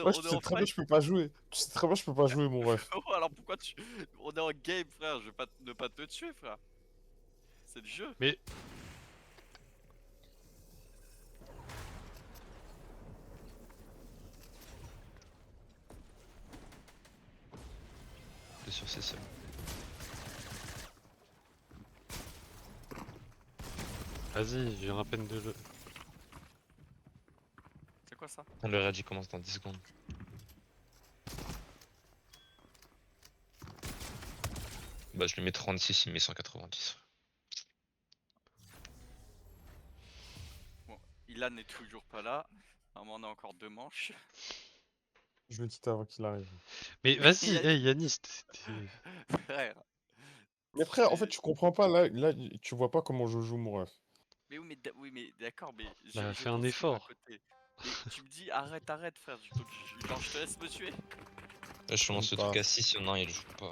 Ouais, on tu est sais en très bien fight. je peux pas jouer. Tu sais très bien je peux pas jouer mon ref. Oh, alors pourquoi tu... On est en game, frère, je vais pas ne pas te tuer, frère. C'est le jeu. Mais T'es sur ces seuls. vas-y, je viens à peine de le. C'est quoi ça? Le raid il commence dans 10 secondes. Bah je lui mets 36, il met 190. Bon, Ilan n'est toujours pas là. Normalement, on a encore 2 manches. Je vais le quitter avant qu'il arrive. Mais Il vas-y, a hey dit... Yanis, Frère. Mais frère, en fait, Mais... tu comprends pas, là, tu vois pas comment je joue mon ref. Mais oui, mais, oui, mais d'accord, mais bah j'ai fais un ton stream à effort. côté. Mais tu me dis arrête, arrête, frère. Donc, genre, je te laisse me tuer. Là je Même commence le pas. truc à 6, il y en a un il joue pas.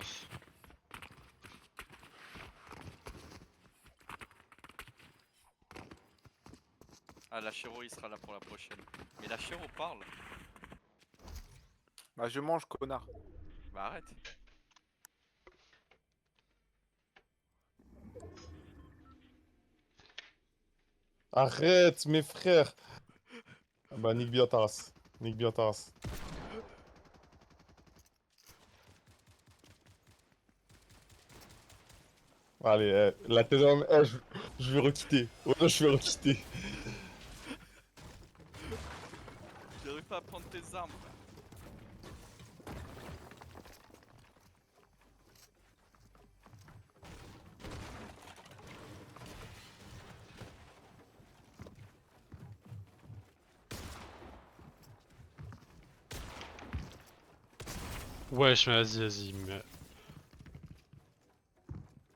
Ah, la Chéro, il sera là pour la prochaine. Mais la Chéro parle. Bah je mange, connard. Bah arrête. Arrête, mes frères! Ah bah, nique bien ta race. Nique bien ta race. Allez, la tête d'homme, je vais requitter. Ouais, je vais requitter. J'arrive pas à prendre tes armes, frère. Wesh, mais vas-y, mais.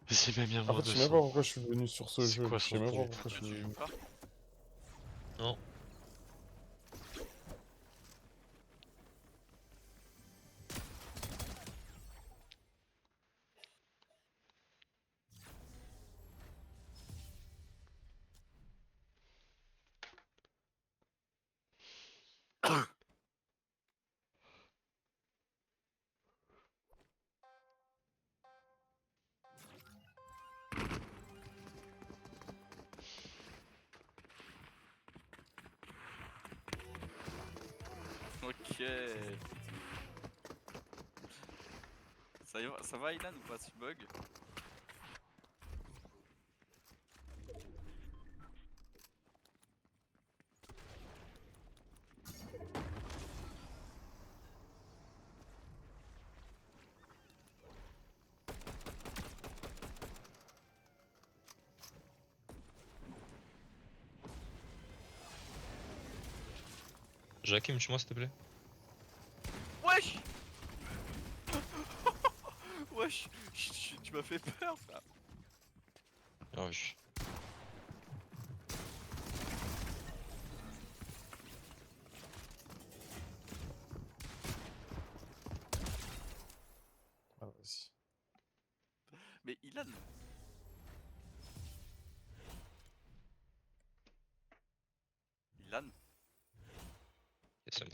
Vas-y, mets bien En moins fait, je sais même pas 200. pourquoi je suis venu sur ce C'est jeu. quoi Je son sais même pas compte? pourquoi je Tu suis joues venu. pas? Non. Ok. Ça va Ilan ou pas ce bug? Jakim, tue-moi s'il te plaît. Wesh. Wesh, tu m'as fait peur, frère. Ah wesh. Ah, vas-y. Mais Ilan. Ilan. Et c'est bon.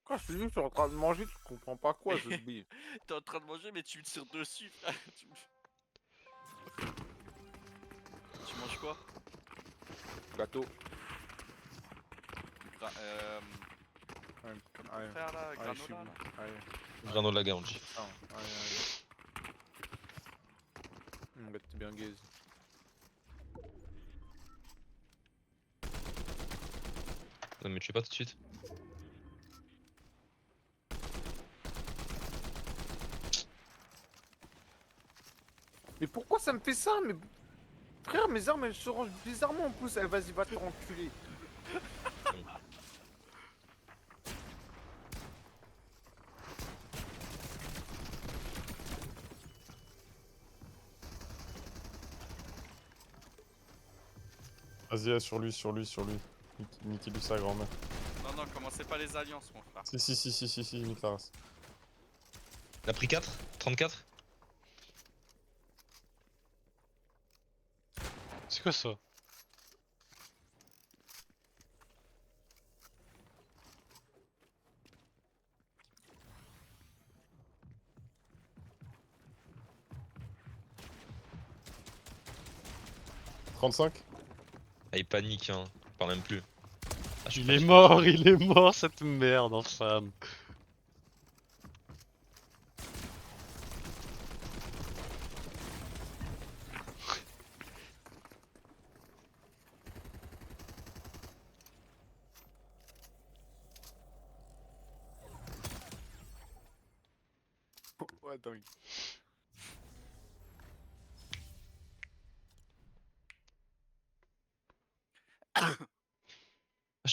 Quoi, je suis juste en train de manger, tu comprends pas quoi, ce bille. T'es en train de manger, mais tu me tires dessus, frère. Tu manges quoi? Gâteau. Comment Allez, faire là? allez, je suis Granola bon. là? Allez, Granola Gaondi. allez. T'es bien gaze. Non mais tue pas tout de suite. Mais pourquoi ça me fait ça? Mais frère, mes armes elles se rangent bizarrement en plus. Eh, vas-y, va te enculer. Vas-y, sur lui, sur lui, sur lui. Niquez-lui sa grand-mère. Non, non, commencez pas les alliances, mon frère. Si, nique ta race. Il a pris 4, 34. C'est quoi ça? 35. Ah, il panique, hein. Il parle même plus. Ah, je suis Il pas est sûr. mort cette merde infâme. Ouais, dingue.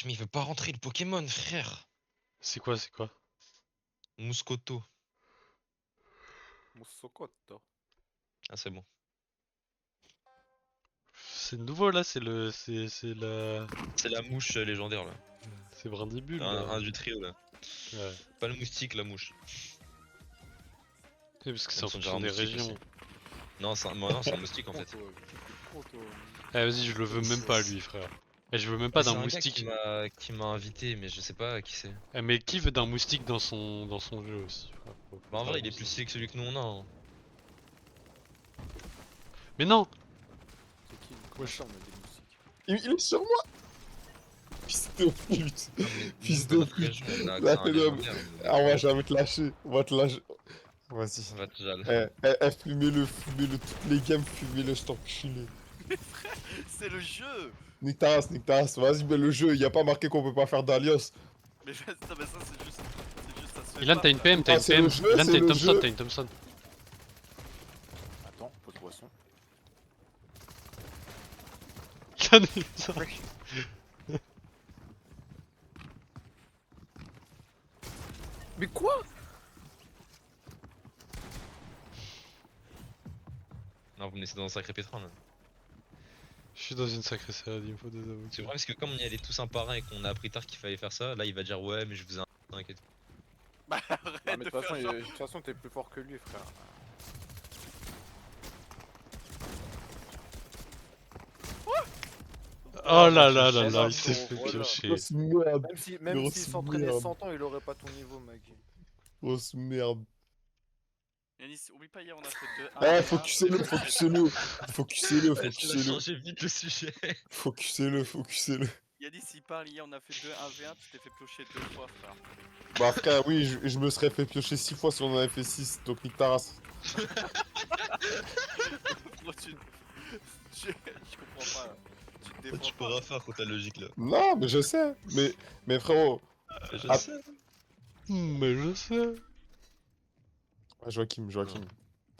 Mais il veut pas rentrer le Pokémon, frère. C'est quoi, c'est quoi? Mouscoto. Mon socotte. Ah, c'est bon. C'est nouveau là, c'est la... C'est la mouche légendaire, là. C'est Brindibule Un là. du trio, là. Ouais. Pas le moustique, la mouche. Oui, parce que c'est Même en son fonction genre des moustique régions. aussi. Non, c'est un moustique, en fait. Trop, toi. Eh vas-y, je le veux même pas lui frère. Et je veux même pas C'est d'un un gars moustique. qui m'a invité, mais je sais pas qui c'est. Eh mais qui veut d'un moustique dans son jeu aussi frère, faut Bah, en faire vrai, il est attention. plus stylé que celui que nous on a. Hein. Mais non. C'est qui? Comment ça, on a des moustiques? Il est sur moi. Fils de pute. Fils Dans de notre pute. région, on a Là, accès à un t'es d'homme. légendaire. Ah ouais, je vais te lâcher. On va te lâcher. Vas-y. On va te jaler. Fumez-le, fumez-le. Toutes les games, fumez-le, je t'enculé. C'est le jeu. Nique ta race, nique ta race. Vas-y, mais le jeu, y a pas marqué qu'on peut pas faire d'alias. Mais ça, c'est juste ça se fait Ilan pas, t'as une frère. PM, t'as Ah, une c'est PM. le jeu, Ilan c'est t'as une le Thompson, jeu. t'as une Thompson. Attends, pot de poisson. Ilan il- Mais quoi? Non, vous me laissez dans un sacré pétrin là. Je suis dans une sacrée salade, il me faut des avocats. C'est vrai parce que comme on y allait tous un par un et qu'on a appris tard qu'il fallait faire ça, là il va dire ouais mais je vous ai un et tout. Bah Ah, arrête mais de de toute faire genre. façon, t'es plus fort que lui, frère. Oh là là là Voilà, là, il s'est gros, fait voilà. piocher. Grosse merde. Même Grosse s'il s'entraînait merde. 100 ans, il aurait pas ton niveau, mec. Grosse merde. Yanis, oublie pas hier on a fait 2-1. Ah, focusez-le, focusez-le. Focusez-le, Ouais, tu vas focusez-le. changer vite le sujet. Focusez-le, focusez-le. Yanis il parle hier on a fait 2-1v1, tu t'es fait piocher 2 fois frère. Bah frère, oui, je me serais fait piocher 6 fois si on en avait fait 6, donc nique ta race. Pourquoi tu... Je comprends pas. Tu te défends Tu pas. pourras faire contre la logique là. Non, mais je sais. Mais frérot, Je Ah. sais. Mais je sais. ah, Joachim, Joachim. Y'a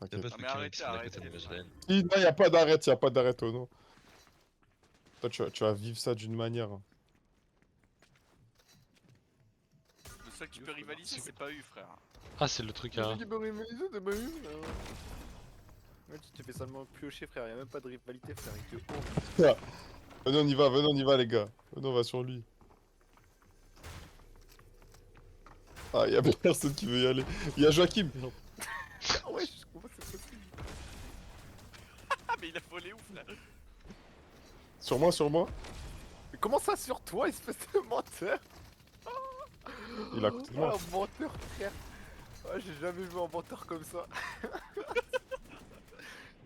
T'inquiète. pas de Ah, mais Pokémon arrêtez, qui sont à côté arrêtez, de moi, frère. Non, y'a pas d'arrêt, y'a pas d'arrêt, oh non. Toi, tu vas vivre ça d'une manière. Le seul qui peut rivaliser c'est pas eu frère. Ah c'est le truc à... Ouais, tu t'es fait seulement piocher, frère. Y'a même pas de rivalité, frère. Il te honte. Venez, on y va, les gars. Venez, on va sur lui. Ah, y'a personne qui veut y aller. Y'a Joachim. Ah ouais, je comprends, c'est possible. Ah mais il a volé ouf là. Sur moi, sur moi. Mais comment ça sur toi, espèce de menteur? Il est à côté de moi. Oh, un menteur, frère. Ah, j'ai jamais vu un menteur comme ça.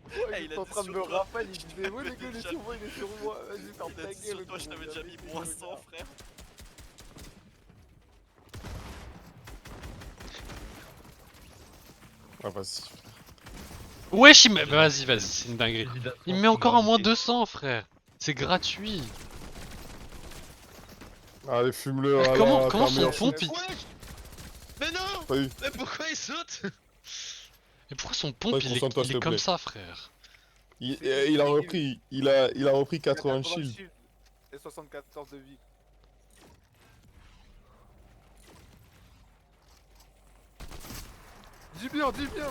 Ouais, Eh, il il est a en dit train de sur me toi. rafale, il disait ouais t'avais les gars, il est déjà- sur moi, il est sur moi. Vas-y, ferme Il a ta dit sur gueule. toi je t'avais déjà mis moins 100 frère. Ah, vas-y. Wesh il met... Vas-y, vas-y, c'est une dinguerie. Il me met encore un moins 200 frère. C'est gratuit. Allez, fume-le. Eh, allez, comment t'es un son meilleur pompe shoot. il... Mais non. Pas eu. Mais pourquoi il saute? Mais pourquoi son pompe Ouais, il est, concentre-toi, il s'il est te comme plaît. ça frère? Il a repris. Il a repris 80 shield. Et 74 de vie. Dis bien, dis bien.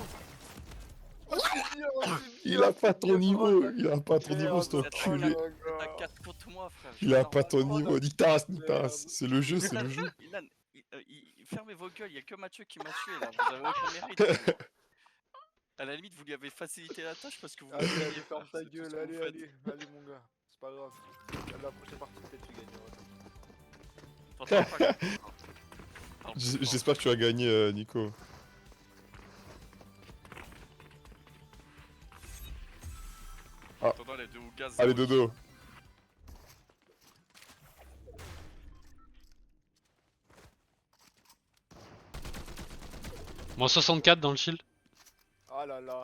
Oh, dis bien, dis bien, Il a pas dis ton bien. niveau. Il a pas ton Merde, niveau, cet c'est trop enculé. là. Oh là T'as là. 4 contre moi frère. Il a Je pas vais ton avoir- niveau. Nique ta race, nique ta race. C'est le jeu, c'est Ilan, le jeu. Ilan, fermez vos gueules, y'a que Mathieu qui m'a tué là, vous avez aucun mérite. À la limite, vous lui avez facilité la tâche parce que vous Allez, gagnez, allez, ferme frère, ta c'est tout gueule, ce que vous allez, faites. allez, allez mon gars, c'est pas grave. À la prochaine partie, peut-être tu gagneras. T'entends pas, Parle plus fort. J'espère que tu vas gagner, Nico. Attends, allez, au gaz. Allez, zéro. dodo. Moins 64 dans le shield. Ah là là.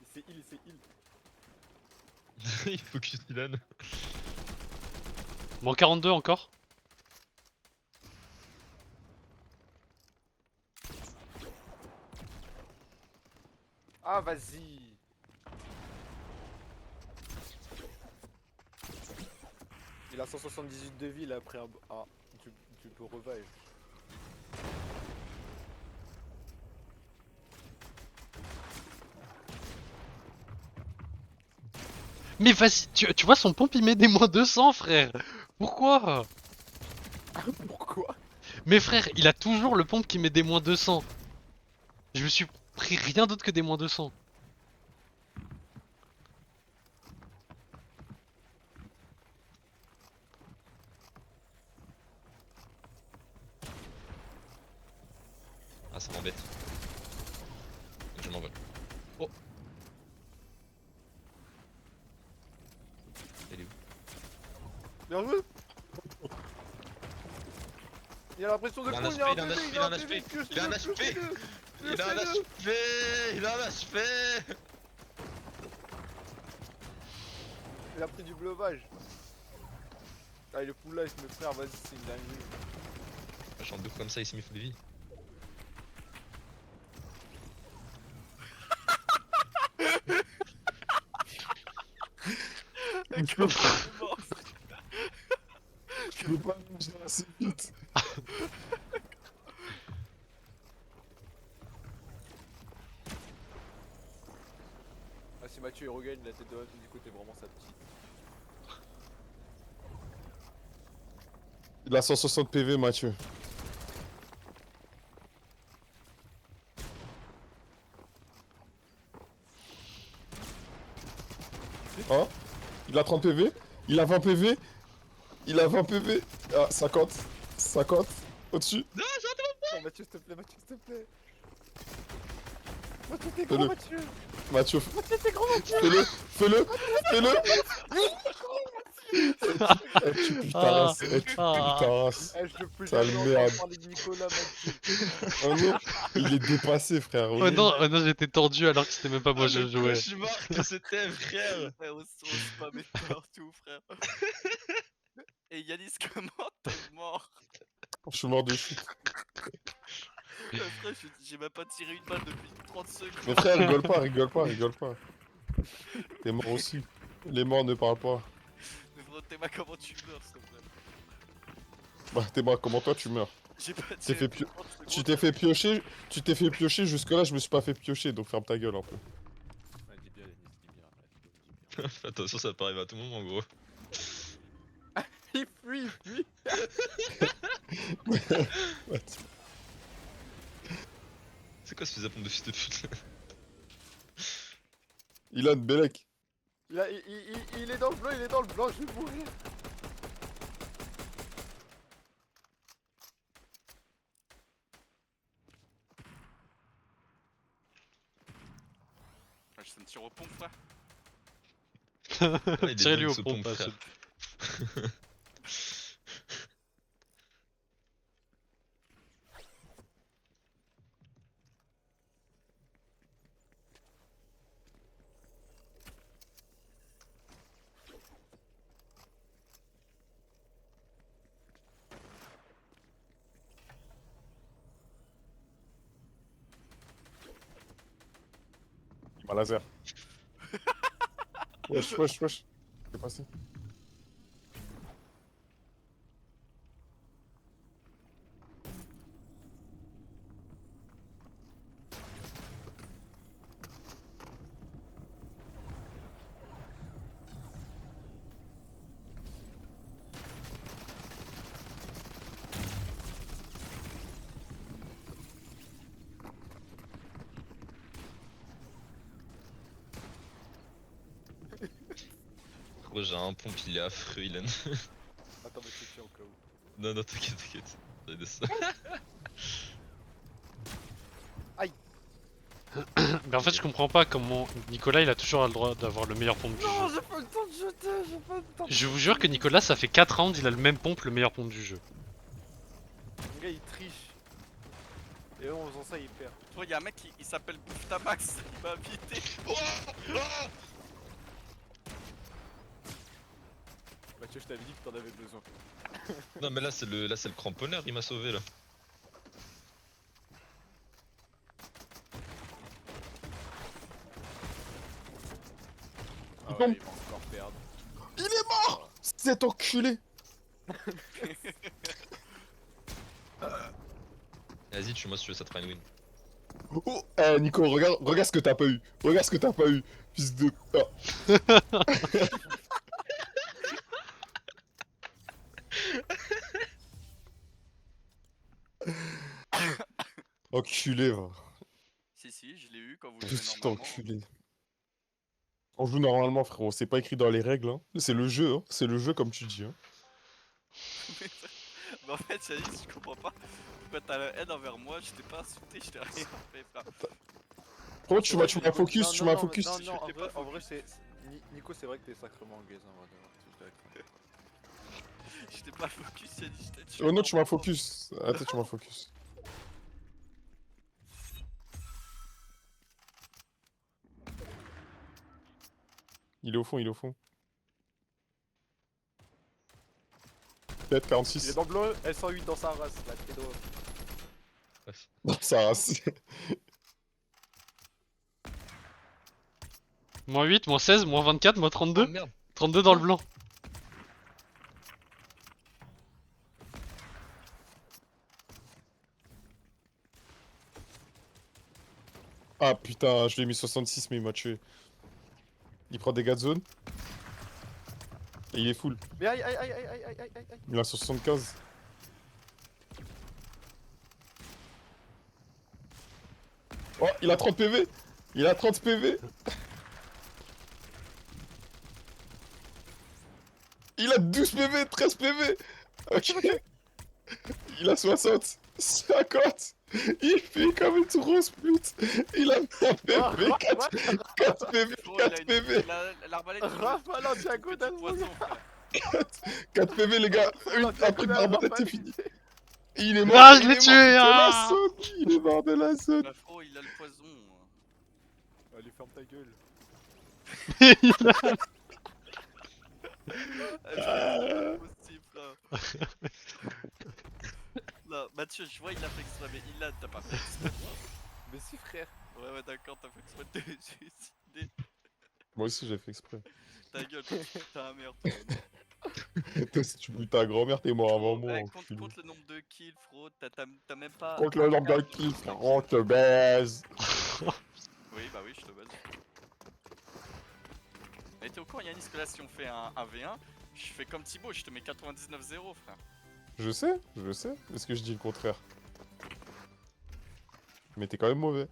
Il s'est heal, il s'est heal. Il focus Dylan. Moins 42 encore. Ah vas-y. Il a 178 de vie là après un... Ah, tu peux revive. Mais vas-y, tu vois son pompe il met des moins 200 frère. Pourquoi? Pourquoi? Mais frère, il a toujours le pompe qui met des moins 200. Je me suis pris rien d'autre que des moins 200. Ah, ça m'embête. Je m'envole. Oh. Elle est où? Bien joué. Il a l'impression de Il a un con, HP, il a un il a un PV, HP, il a un HP, il a un HP. Il a un HP. Il a un HP. Il a pris du blovage. Ah, il est full life, mes frères, vas-y, c'est une dinguerie. Je chante deux comme ça, il s'est mis full de vie. Je peux pas, je peux pas manger assez vite. Ah, si Mathieu il regagne la tête de Mathieu du côté, vraiment sa petite. Il a 160 PV, Mathieu. Hein? Il a 30 PV? Il a 20 PV? Il a 20 PV? Ah, 50. 50. Au-dessus. Oh, Mathieu, s'il te plaît, Mathieu, s'il te plaît. Mathieu, t'es Fais-le. gros, Mathieu. Mathieu, Mathieu, t'es gros, Mathieu. fais-le. Fais-le. Fais-le. Eh, tu pues ta Ah. race. Eh, tu pues Ah. ta race. Eh, je peux Sale jamais merde. entendre parler de Nicolas, Mathieu. Oh non, il est dépassé, frère. Oh non, j'étais tordu alors que c'était même pas moi je jouais. Cauchemar que c'était, frère. Ouais, on spammait partout, frère. Et Yanis, comment t'es mort? Je suis mort de chute. Frère, j'ai même pas tiré une balle depuis 30 secondes. Mais frère, rigole pas, rigole pas, rigole pas. T'es mort aussi. Les morts ne parlent pas. Mais frère, Théma, comment tu meurs, s'il te plaît? Bah, t'es mort, comment toi tu meurs? J'ai pas T'es tiré fait depuis pio- 30 secondes. Tu t'es fait piocher, jusque là je me suis pas fait piocher, donc ferme ta gueule un peu. Ouais, dis bien, Yanis, dis bien. Attention, ça peut arriver à tout moment, gros. Il fuit, il fuit. C'est quoi ce fils à pompe de fils de pute? Ilan, Belek. Il est dans le blanc, il est dans le blanc, je vais mourir. Ouais, je me tire au pompe, frère. Il est Tirez-lui dingue, au ce pompe, pompe, frère. frère. Il m'a laser. Wesh, wesh, wesh. C'est passé. Gros, j'ai un pompe, il est affreux, Ilan. Attends, Mathieu, tiens au cas où. Non, non, t'inquiète, t'inquiète. J'allais de ça. Mais en fait, je comprends pas comment Nicolas il a toujours le droit d'avoir le meilleur pompe du Non, jeu. j'ai pas le temps de jeter, j'ai pas le temps. Je vous jure que Nicolas, ça fait 4 rounds, il a le même pompe, le meilleur pompe du jeu. Le gars il triche. Et en faisant ça il perd. Toi, y'a un mec qui il s'appelle Bouftamax, il m'a invité. Mathieu, je t'avais dit que t'en avais besoin. Non, mais là, c'est le cramponneur, il m'a sauvé là. Ah tombe. ouais, il va encore perdre. Il est mort. Cet enculé. Vas-y, tue-moi si tu veux, ça te fera une win. Oh, Nico, regarde ce que t'as pas eu. Regarde ce que t'as pas eu. Fils de... Ah. Enculé, va. Si, je l'ai eu quand vous jouez Petit normalement. enculé. On joue normalement, frérot. C'est pas écrit dans les règles. Hein. C'est le jeu. Hein. C'est le jeu, comme tu dis. Hein. Mais en fait, Yanis, je comprends pas. Pourquoi t'as la haine envers moi? Je t'ai pas insulté, je t'ai rien fait, frère. Frérot, tu m'as focus. Non, Tu non, m'as non, focus. Non, Je non, t'ai pas en vrai c'est. Nico, c'est vrai que t'es sacrément gaze en vrai. Je t'ai pas focus, Yanis, je t'ai tué. Oh non, tu m'as focus. Attends, tu m'as focus. Il est au fond, il est au fond. Peut-être Il est 46. dans le bleu, L108 dans sa race, la pédo. Bref. Non, ça race. Moins 8, moins 16, moins 24, moins 32. Oh merde. 32 dans le blanc. Ah putain, je lui ai mis 66, mais il m'a tué. Il prend des gars de zone. Et il est full. Mais aïe aïe aïe aïe aïe aïe aïe aïe. Il a 75. Oh, il a 30 PV. Il a 30 PV. Il a 12 PV, 13 PV. Ok. Il a 60, 50. Il fait comme une grosse pute. Il a 1 PV, 4 PV, Gros, 4 PV. L'arbalète. il Rafa, me- l'antiago petit poisson, frère. 4 PV, les gars. Un truc d'arbalète, c'est fini. Il est mort. Ah, je il l'ai est tué, mort de la ah. zone. Il est mort de la zone. Bah, frérot, il a le poison. Allez, ferme ta gueule. C'est possible, frère. Non, Mathieu, je vois, il a fait exprès, mais il a, t'as pas fait exprès. Mais si, frère. Ouais, d'accord, t'as fait exprès de te suicider. Moi aussi, j'ai fait exprès. Ta gueule, t'as un merde. toi. Toi, si tu bouilles ta grand-mère, t'es mort avant Frérot, moi. ouais, enculé. compte le nombre de kills, frérot. T'as même pas. Contre le nombre de kills, frérot, te baise. Oui, bah oui, je te baise. Mais t'es au courant, Yanis, que là, si on fait un V1, je fais comme Thibaut, je te mets 99-0, frère. Je sais. Est-ce que je dis le contraire? Mais t'es quand même mauvais.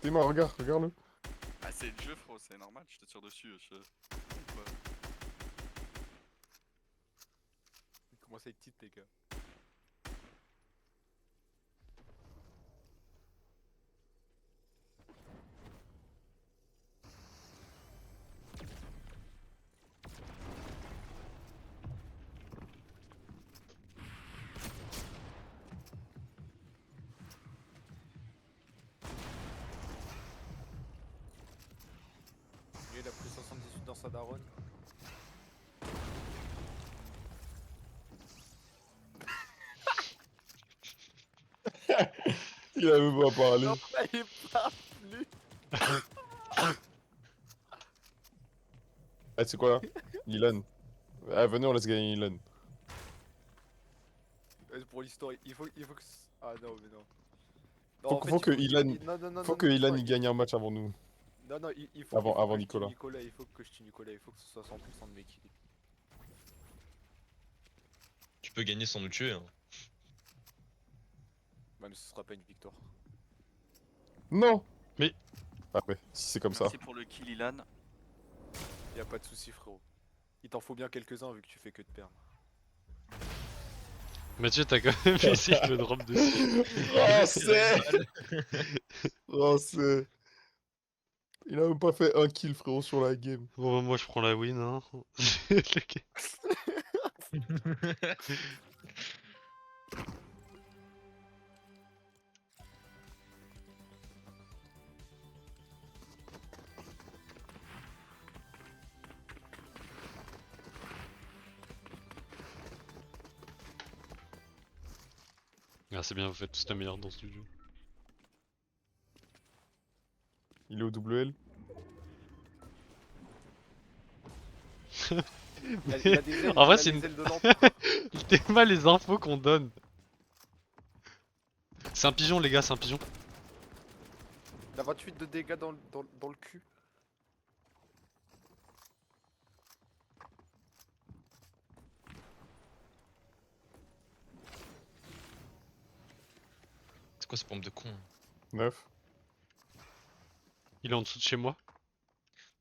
T'es mort, regarde-le. Ah, c'est le jeu, frérot, c'est normal, je te tire dessus. Ouais. Il commence à être petite, les gars. Lui, il a pris 78 dans sa daronne. Il a même pas parlé. Non, il est pas venu. Ah, c'est quoi là? Ilan. Ah, venez, on laisse gagner Ilan. Pour l'histoire, il faut que. Ah non, mais non. Non, Faut en fait, faut que il Ilan. non, non, non, Faut non, que non, Ilan non, il gagne un match avant nous. Non, non, il faut Avant- il faut avant que je tue Nicolas. Nicolas. Il faut que je tue Nicolas. Il faut que ce soit 100% de mes kills. Tu peux gagner sans nous tuer. Hein. Ouais, mais ce sera pas une victoire. Non. Mais- Ah ouais, si c'est comme ça. Merci pour le kill, Ilan. Y a pas de soucis, frérot. Il t'en faut bien quelques-uns vu que tu fais que de perdre. Mathieu, t'as quand même essayé de me drop dessus. Français. Français. Il a même pas fait un kill, frérot, sur la game. Bon, bah, moi je prends la win, hein. Le gars. Ah, c'est bien, vous faites tous la meilleure dans ce studio. Il est au double L. Il a des ailes, En vrai, il a c'est les une- ailes de l'empereur. T'es mal les infos qu'on donne. C'est un pigeon, les gars, c'est un pigeon. Il a 28 de dégâts dans le cul. C'est quoi ce pompe de con? 9. Il est en dessous de chez moi.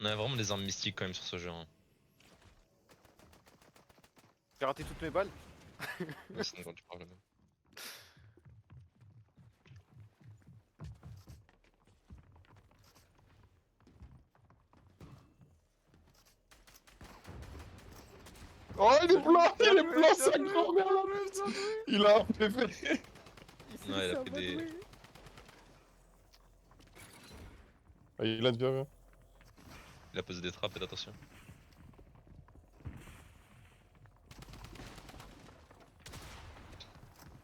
On a vraiment des armes mystiques quand même sur ce jeu. Hein. J'ai raté toutes mes balles. Ouais, sinon, quand tu parles. Oh, il est blanc, il est Bien blanc, joué, sa bien grand-mère la joué, pute. bien joué. Il a un PV. Il Ouais, il a s'est fait des- amadoué. Ah, il a bien, bien. Il a posé des trappes, faites attention.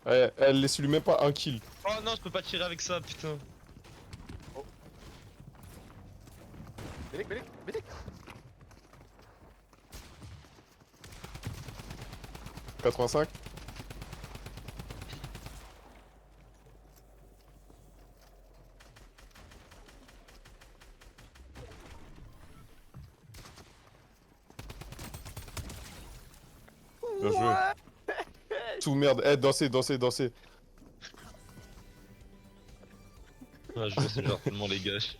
Elle laisse lui même pas un kill. Oh non, je peux pas tirer avec ça, putain. Bélec, Bélec, Bélec. 85. Bien joué. Tout merde. Eh, dansez, dansez, dansez. Ouais, je sais genre tellement les gâches.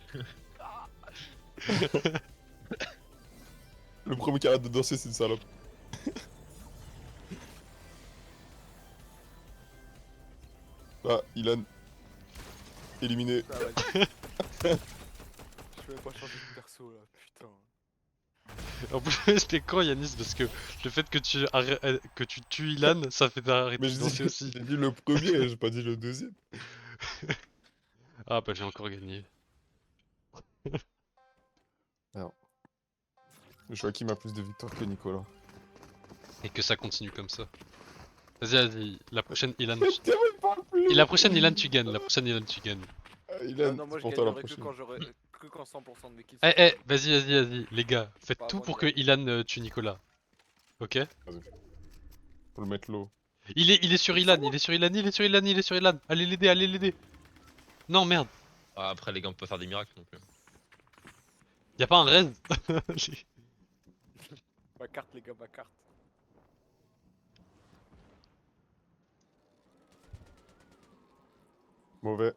Le premier qui arrête de danser, c'est une salope. Ah, Ilan. Éliminé. Ah, vas-y. Je peux même pas changer de perso là, putain. En plus, c'était con Yanis parce que le fait que que tu tues Ilan, ça fait arrêter Mais de danser aussi. j'ai dit le premier, j'ai pas dit le deuxième. Ah bah j'ai encore gagné. Je vois qui a plus de victoires que Nicolas. Et que ça continue comme ça. Vas-y, vas-y, la prochaine Ilan. T'es même pas plus. Et la prochaine Ilan tu gagnes, la prochaine Ilan tu gagnes. Ah, Ilan, non, moi c'est je pour toi la gagnerai que prochaine. quand j'aurai que quand 100% de mes kills. Eh, vas-y, vas-y, vas-y, les gars, faites Pas tout avant pour que Ilan. Ilan tue Nicolas. Ok? Faut le mettre low. Il est sur Ilan, il est sur Ilan, il est sur Ilan, il est sur Ilan. Allez l'aider, allez l'aider. Non, merde, Ah, après, les gars, on peut pas faire des miracles non plus. y a pas un raid. Ma carte, les gars, ma carte. Mauvais.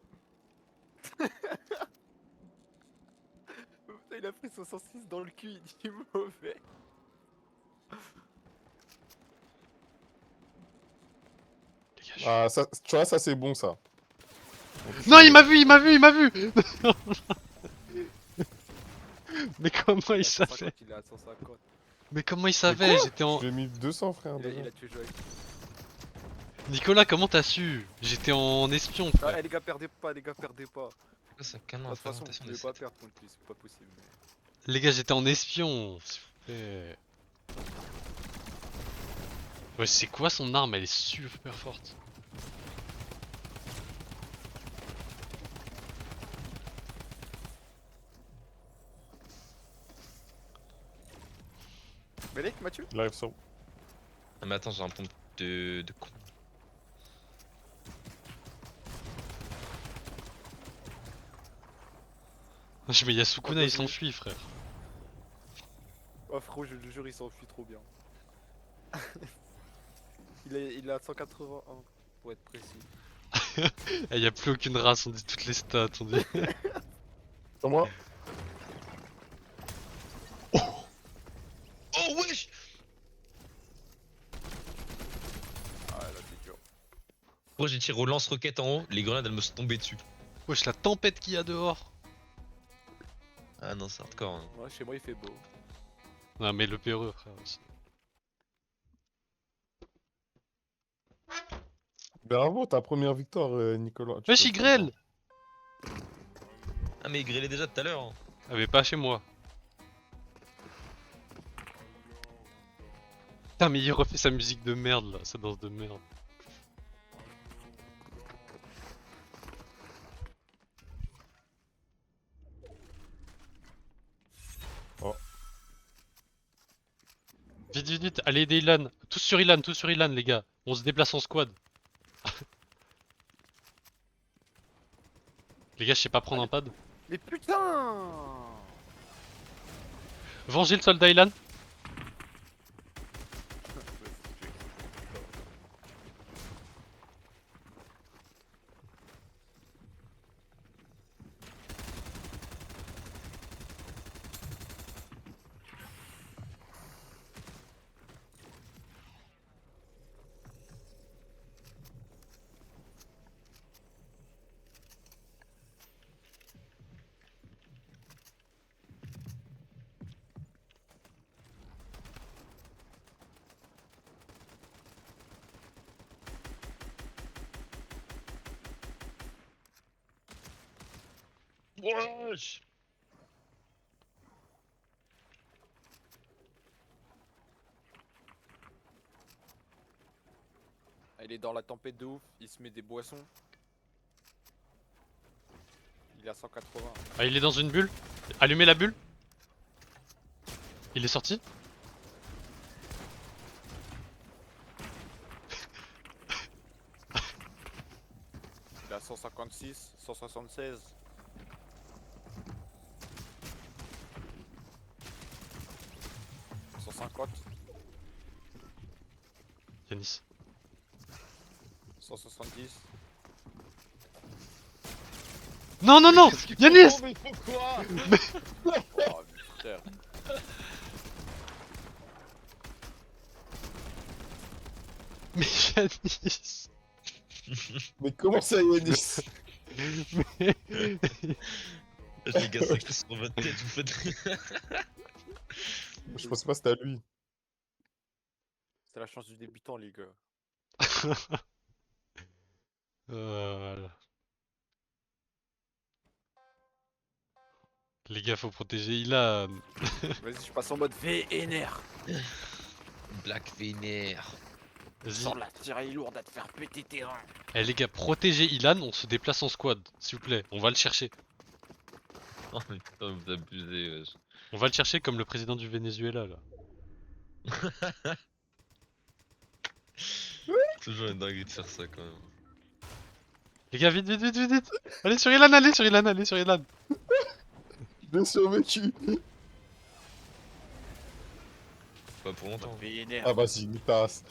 Putain, il a pris 66 dans le cul, il dit mauvais. Ah, ça, tu vois, ça c'est bon ça. Non, il m'a vu, il m'a vu, il m'a vu. Mais comment il a savait? 150, il est à 150. Mais comment il savait? J'étais en... J'ai mis 200 frère. Il a, déjà. il a tué Joël. Nicolas, comment t'as su? J'étais en espion, Ah, frère. les gars, perdez pas, les gars, perdez pas. Ça calme De la toute façon, vous présentation pouvez des pas sites. perdre contre lui, c'est pas possible. Les gars, j'étais en espion. s'il vous plaît. Ouais, c'est quoi son arme? Elle est super forte. Bélec, Mathieu? Il arrive sur. Ah, mais attends, j'ai un pompe de con. Mais Yasukuna il s'enfuit, frère. Oh frérot, je le jure, il s'enfuit trop bien. il est à 181 pour être précis. Eh, y a plus aucune race, on dit toutes les stats, on dit. Sur moi. Pourquoi j'ai tiré au lance-roquette en haut? Les grenades elles me sont tombées dessus. Wesh, la tempête qu'il y a dehors. Ah non, c'est hardcore. Hein. Ouais, chez moi il fait beau. Non, mais le perreux, frère. Aussi. Bravo, ta première victoire, Nicolas. Tu Wesh, peux il être grêle. content. Ah, mais il grêlait déjà tout à l'heure. Hein. Ah, mais pas chez moi. Putain, mais il refait sa musique de merde là, sa danse de merde. Oh. Vite, vite, vite, allez aider Ilan. Tous sur Ilan, les gars. On se déplace en squad. Les gars, je sais pas prendre un pad. Mais putain! Vengez le soldat Ilan. Wesh. Il est dans la tempête de ouf, il se met des boissons. Il est à 180. Ah, il est dans une bulle. Allumez la bulle. Il est sorti. Il est à 156, 176. « 150, Yanis. 170. Non, non, non. Yanis. Oh, mais il faut quoi? Oh putain. Mais Yanis. Mais comment ça, Yanis? Mais... Les gars, ça glisse sur votre tête, vous faites rien. Je pensais pas que c'était à lui. C'est la chance du débutant, les gars. Voilà. Les gars, faut protéger Ilan. Vas-y, je passe en mode VNR. Black Vénère. Vas-y. Sans la tiraille lourde à te faire péter tes reins. Eh les gars, protégez Ilan, on se déplace en squad, s'il vous plaît. On va le chercher. Oh mais putain, vous abusez, wesh. On va le chercher comme le président du Venezuela là. Toujours une dinguerie de faire ça quand même. Les gars, vite, vite, vite, vite, vite. Allez sur Ilan, allez sur Ilan, allez sur Ilan. J'ai survécu. Pas pour longtemps. VNR. Ah, vas-y, une tasse.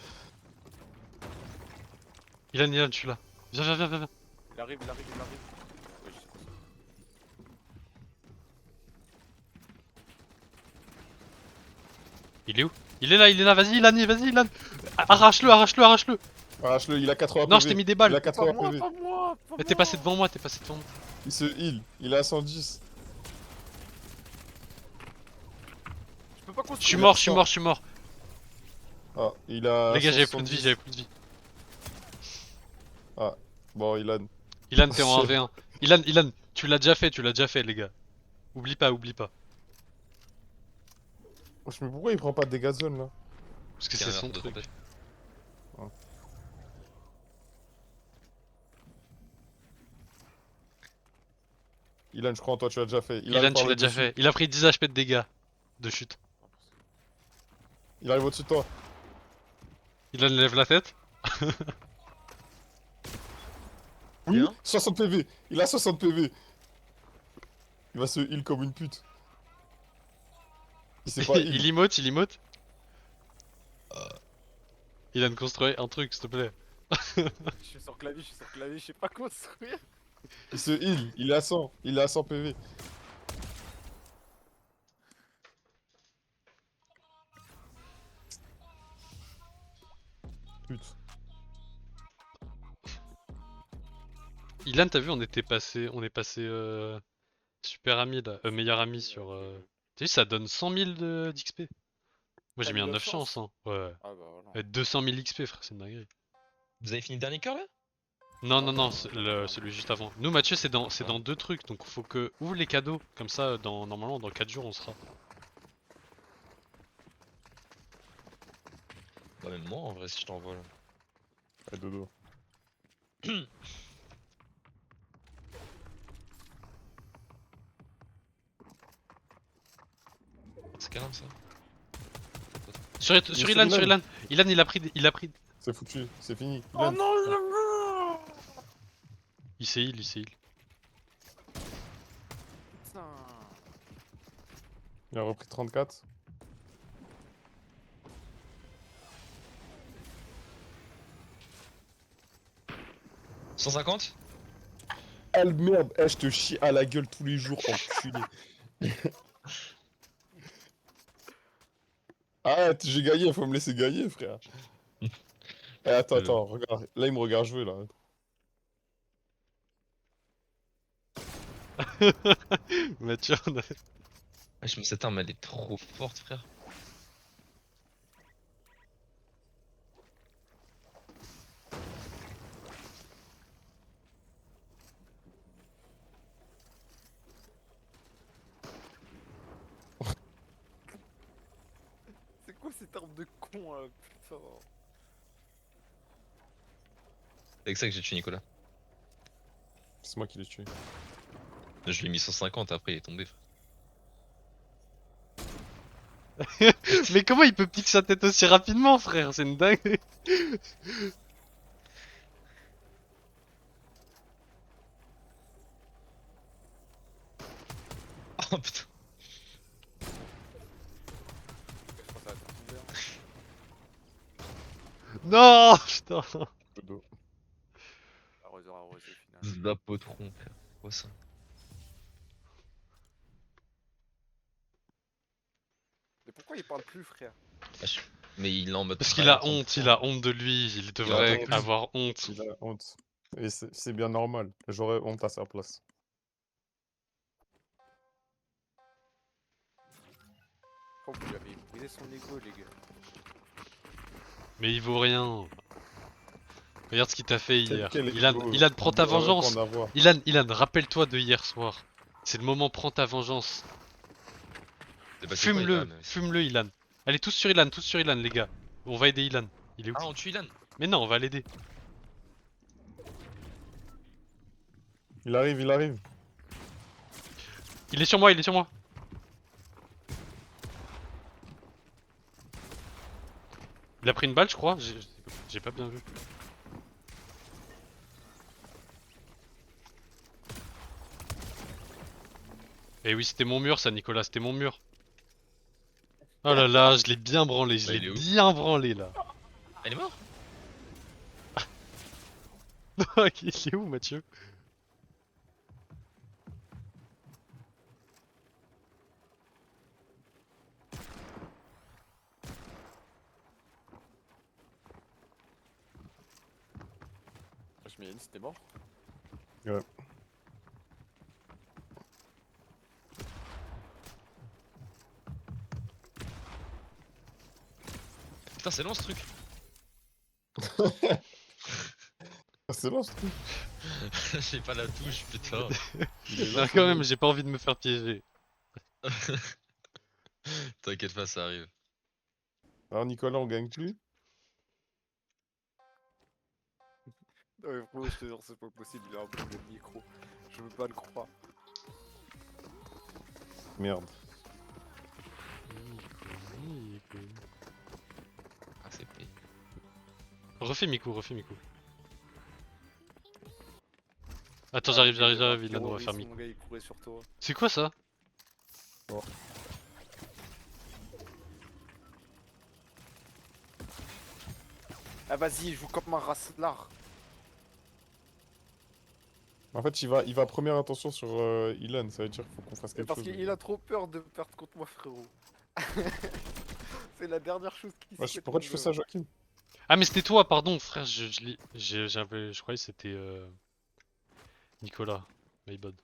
Ilan, Ilan, je suis là. Viens, viens, viens, viens. Il arrive, il arrive, il arrive. Ouais, je sais pas. Il est où? Il est là, vas-y Ilan, vas-y Ilan. Arrache-le, arrache-le, arrache-le. Arrache-le, il a 80 Non, PV. je t'ai mis des Il a balles. 80 Pas moi, PV. pas moi, pas Mais t'es moi. passé devant moi, t'es passé devant moi. Il se heal. Il est à 110. Je peux pas construire. Je suis mort, je suis mort, je suis mort. Ah, il a. Les gars, j'avais plus de vie, 170. j'avais plus de vie. Bon, Ilan. Ilan, t'es en 1v1. Ilan, tu l'as déjà fait, les gars. Oublie pas, oublie pas. Wesh, mais pourquoi il prend pas de dégâts de zone là? Parce que c'est son truc. Ilan, je crois en toi, tu l'as déjà fait. Ilan, arrive par tu le l'as déjà dessus. fait. Il a pris 10 HP de dégâts de chute. Il arrive au-dessus de toi. Ilan lève la tête. Oui, Bien. 60 PV. Il a 60 PV. Il va se heal comme une pute. Il sait pas heal. Il emote, il emote. Ilan, construis un truc, s'il te plaît. Je suis sur clavier, je sais pas construire. Il se heal. Il est à 100. Il est à 100 PV. Pute. Ilan, t'as vu, on est passé super ami là, meilleur ami sur. Tu sais, ça donne 100 000 d'XP. Moi T'as j'ai mis mis un 9 9 chances, hein. Ouais. Ah bah voilà. 200 000 XP, frère, c'est une dinguerie. Vous avez fini le dernier cœur là? Non, Non, non, non, non, c'est non, non, non. celui juste avant. Nous, Mathieu, c'est Ah. dans deux trucs, donc faut que ouvre les cadeaux. Comme ça, normalement, dans 4 jours, on sera. Bah, même moi en vrai, si je t'envoie là. Ouais, dodo. C'est câlin ça. Sur Ilan, sur Ilan. Ilan, il a pris. C'est foutu, c'est fini. Oh Ilan. non, je... Il s'est heal, il s'est heal. Putain. Il a repris 34. « 150 ?» Ah merde, eh, je te chie à la gueule tous les jours, enculé. Arrête, j'ai gagné, faut me laisser gagner, frère. Eh, attends, regarde. Là, il me regarde jouer, là. Mathieu, on a... Ah, je me cette arme elle est trop forte frère. C'est quoi cette arme de con là, putain. C'est avec ça que j'ai tué Nicolas. C'est moi qui l'ai tué. Je lui ai mis 150 après il est tombé. Mais comment il peut piquer sa tête aussi rapidement, frère? C'est une dingue. Oh putain. Je pense que ça va te tomber, hein. Non, putain. Dodo. Arroseur arrosé final. Zapotron frère. Quoi ça? Mais pourquoi il parle plus, frère? Ah, mais il est en mode. Parce qu'il a honte, il a honte de lui. Il devrait honte. avoir honte. Il a honte. Et c'est bien normal. J'aurais honte à sa place. Oh, vous lui avez brisé son ego, les gars. Mais il vaut rien. Regarde ce qu'il t'a fait hier. Quel Ilan, ego. Ilan, prends ta Il devrait pas vengeance. en avoir. Ilan, rappelle-toi de hier soir. C'est le moment, prends ta vengeance. C'est passé quoi, Fume-le, Ilan, mais- fume-le, Ilan. Allez, tous sur Ilan, les gars. On va aider Ilan. Il est où? Ah on tue Ilan. Mais non, on va l'aider. Il arrive, il arrive. Il est sur moi, il est sur moi. Il a pris une balle, je crois. J'ai pas bien vu. Eh oui, c'était mon mur, ça, Nicolas, c'était mon mur. Oh là là, je l'ai bien branlé, je Bah, il l'ai est où bien branlé là. Ah, il est mort? Il est où, Mathieu? Je m'y ai dit, c'était mort. Ouais. Putain c'est long ce truc. Ah, c'est long, ce truc. J'ai pas la touche putain. Il est Non, là, quand même, j'ai pas envie de me faire piéger. T'inquiète pas ça arrive. Alors, Nicolas, on gagne plus. Non, mais frérot, je te jure, c'est pas possible, il a un problème de micro. Je veux pas le croire. Merde. Ah c'est payé. Refais Miku, refais Miku. Attends, j'arrive, Ilan, on va faire Miku. Mon gars, il courait sur toi. C'est quoi ça? Ah, vas-y, joue comme un racelard. En fait, il va première intention sur Ilan. Ça veut dire qu'il faut qu'on fasse quelque Parce chose. qu'il a trop peur de perdre contre moi, frérot. C'est la dernière chose qui Ouais, se fait pourquoi tu fais ça, tomber. Joachim? Ah, mais c'était toi, pardon, frère, je croyais que c'était Nicolas, my bad.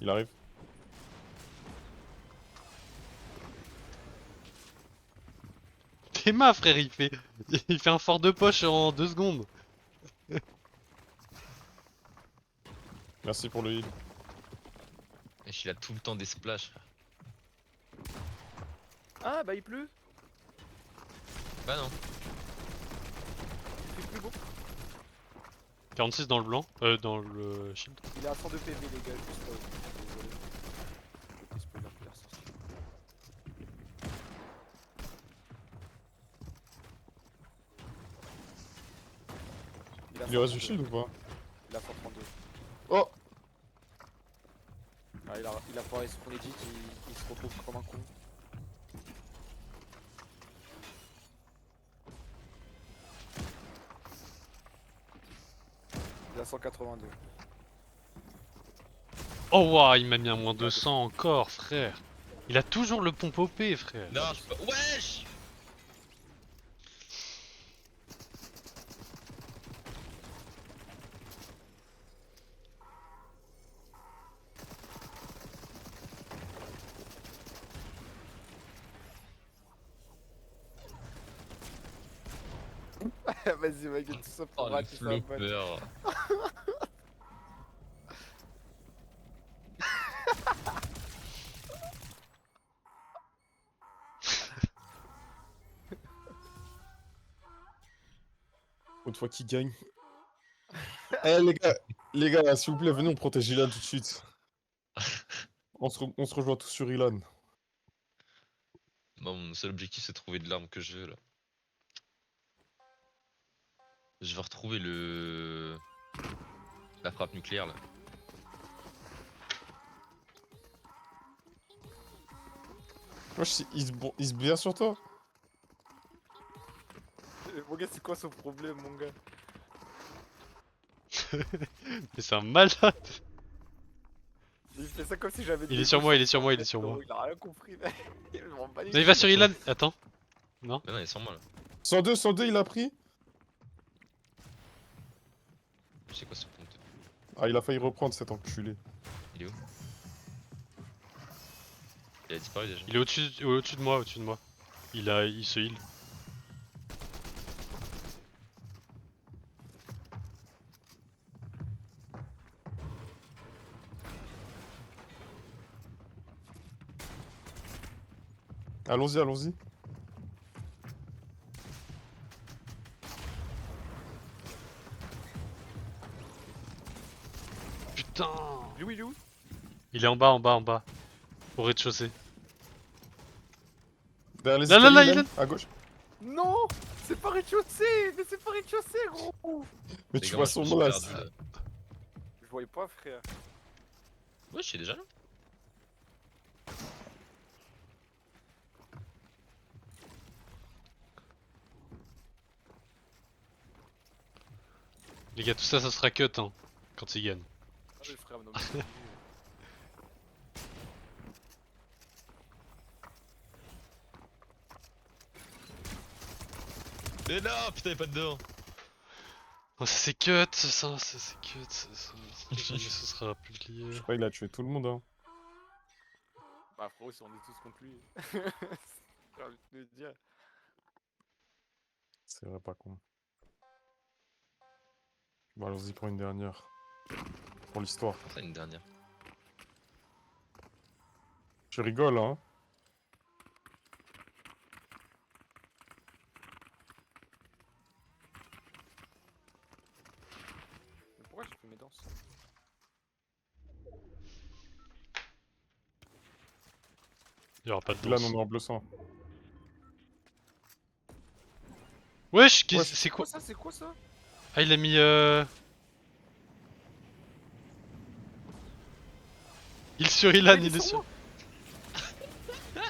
Il arrive. Théma frère, il fait un fort de poche en 2 secondes. Merci pour le heal. Et il a tout le temps des splashs. Ah bah il pleut. Bah non. Il fait plus beau. 46 dans le blanc, dans le shield. Il est à 102 PV les gars, juste désolé. Côté spoiler, il est ressorti. Il a Il lui reste du 132. shield ou pas? Il a 132. Oh! Ah, il a foiré son edit, il se retrouve comme un con. Il a 182. Oh waouh, il m'a mis un moins 200 encore frère. Il a toujours le pompe OP frère. Non, je peux pas. Wesh! Vas-y, mec, tout ça pour Oh le rater sa balle. flopper. Autrefois qui gagne. Eh les gars, s'il vous plaît, venez, on protège Ilan tout de suite. On se rejoint tous sur Ilan. Moi, mon seul objectif c'est de trouver de l'arme que je veux là. Je vais retrouver la frappe nucléaire là. Wesh, il se blesse sur toi? Mon gars, c'est quoi son problème, mon gars? Mais c'est un malade. Il fait ça comme si j'avais Il des est sur gosses moi, il en est sur moi, il est tête, sur moi. gros, il a rien compris, mec. Il m'en bat les Non, il va couilles. sur Ilan. Attends. Mais non, il est sans moi là. 102, il a pris? Je sais quoi ce compte. Ah, il a failli reprendre cet enculé. Il est où? Il a disparu déjà. Il est au-dessus de moi, au-dessus de moi. Il se heal. Allons-y, allons-y. Putain. Il est où, il est où? Il est en bas, en bas, en bas. Au rez-de-chaussée. Derrière les Là, là, là, escaliers, Ilan. à gauche. Non! C'est pas rez-de-chaussée! Mais c'est pas rez-de-chaussée, gros! Mais Les tu gars, vois moi, je son me suis nom là. perdu, là. Je voyais pas, frère. Ouais, je suis déjà là. Les gars, tout ça, ça sera cut hein, quand il gagne. Ah, mais frère, non, mais Mais non, putain, il est pas dedans. Oh, ça c'est cut, ça c'est cut. Jamais ce sera publié. Je crois qu'il a tué tout le monde. Hein. Bah, frérot, si on est tous contre lui. J'ai envie de te dire. C'est vrai, pas con. Bon, allons-y pour une dernière. Pour l'histoire. Ça, une dernière. Je rigole, hein. Mais pourquoi j'ai fait mes danses? Il y aura pas de Là, danse. on est en bleu sang. Wesh, Ouais, c'est quoi? ça? C'est quoi ça? Ah, il a mis Il sur Ilan, il est il est sur sur. moi.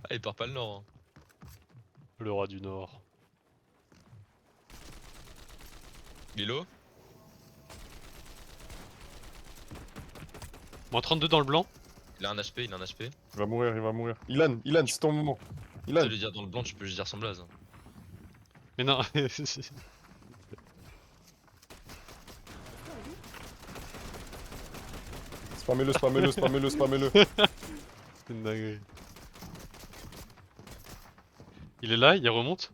Ah, il part pas le nord. Hein. Le roi du Nord. Milo? Moins 32 dans le blanc. Il a un HP, il a un HP. Il va mourir, il va mourir. Ilan, c'est ton moment. Tu Ilan. peux lui dire dans le blanc, tu peux juste dire son blaze. Hein. Mais non. Spammez-le, spammez-le, spammez-le, spammez-le. C'est une dinguerie. Il est là, il remonte.